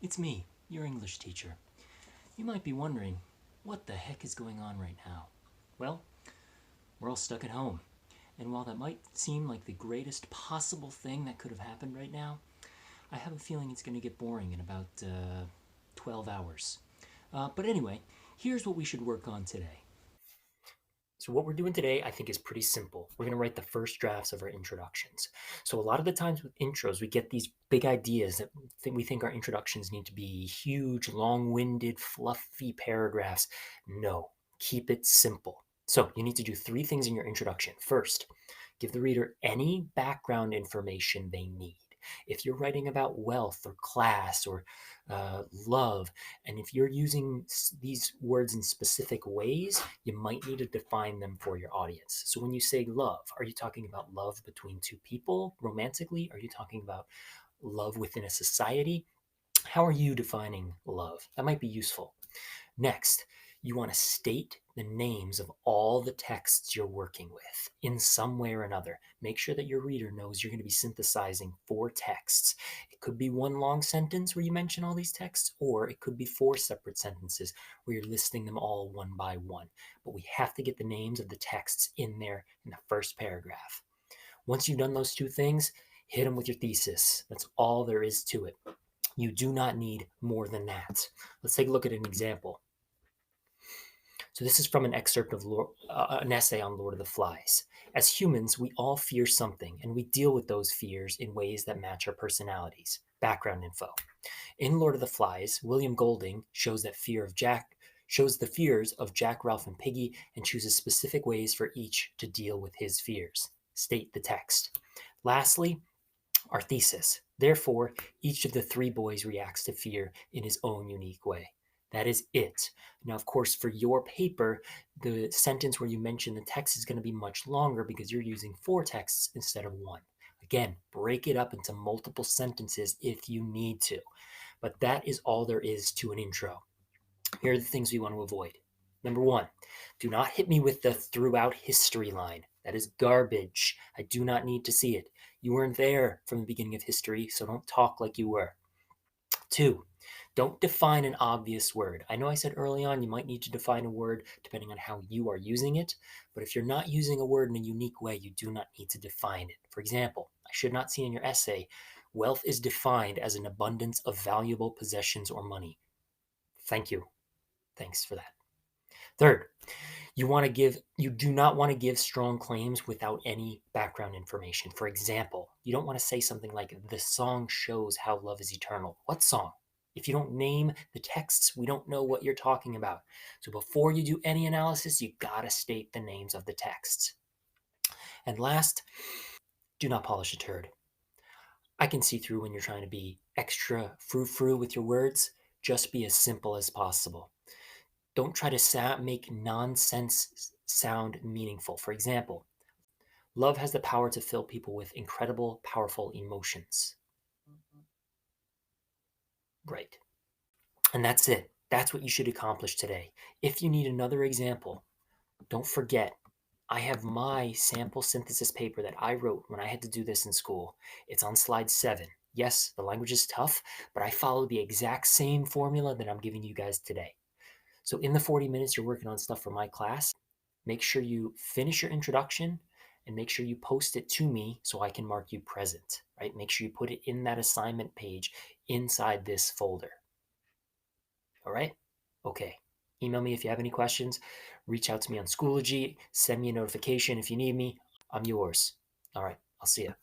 It's me, your English teacher. You might be wondering, what the heck is going on right now? Well, we're all stuck at home. And while that might seem like the greatest possible thing that could have happened right now, I have a feeling it's going to get boring in about 12 hours. But anyway, here's what we should work on today. So what we're doing today, I think, is pretty simple. We're going to write the first drafts of our introductions. So a lot of the times with intros, we get these big ideas that we think our introductions need to be huge, long-winded, fluffy paragraphs. No, keep it simple. So you need to do three things in your introduction. First, give the reader any background information they need. If you're writing about wealth or class or love, and if you're using these words in specific ways, you might need to define them for your audience. So when you say love, are you talking about love between two people romantically? Are you talking about love within a society? How are you defining love? That might be useful. Next, you want to state the names of all the texts you're working with in some way or another. Make sure that your reader knows you're going to be synthesizing four texts. It could be one long sentence where you mention all these texts, or it could be four separate sentences where you're listing them all one by one. But we have to get the names of the texts in there in the first paragraph. Once you've done those two things, hit them with your thesis. That's all there is to it. You do not need more than that. Let's take a look at an example. So this is from an excerpt of an essay on Lord of the Flies. As humans, we all fear something, and we deal with those fears in ways that match our personalities. Background info. In Lord of the Flies, William Golding shows the fears of Jack, Ralph, and Piggy, and chooses specific ways for each to deal with his fears. State the text. Lastly, our thesis. Therefore, each of the three boys reacts to fear in his own unique way. That is it. Now, of course, for your paper, the sentence where you mention the text is going to be much longer because you're using four texts instead of one. Again, break it up into multiple sentences if you need to. But that is all there is to an intro. Here are the things we want to avoid. Number one, do not hit me with the throughout history line. That is garbage. I do not need to see it. You weren't there from the beginning of history, so don't talk like you were. Two, don't define an obvious word. I know I said early on you might need to define a word depending on how you are using it, but if you're not using a word in a unique way, you do not need to define it. For example, I should not see in your essay, wealth is defined as an abundance of valuable possessions or money. Thank you. Thanks for that. Third, you do not want to give strong claims without any background information. For example, you don't want to say something like the song shows how love is eternal. What song? If you don't name the texts, we don't know what you're talking about. So before you do any analysis, you got to state the names of the texts. And last, do not polish a turd. I can see through when you're trying to be extra frou-frou with your words. Just be as simple as possible. Don't try to make nonsense sound meaningful. For example, love has the power to fill people with incredible, powerful emotions. Right. And that's it. That's what you should accomplish today. If you need another example, don't forget, I have my sample synthesis paper that I wrote when I had to do this in school. It's on slide 7. Yes, the language is tough, but I follow the exact same formula that I'm giving you guys today. So in the 40 minutes you're working on stuff for my class, make sure you finish your introduction and make sure you post it to me so I can mark you present, right? Make sure you put it in that assignment page inside this folder. All right? Okay. Email me if you have any questions. Reach out to me on Schoology. Send me a notification if you need me. I'm yours. All right. I'll see you.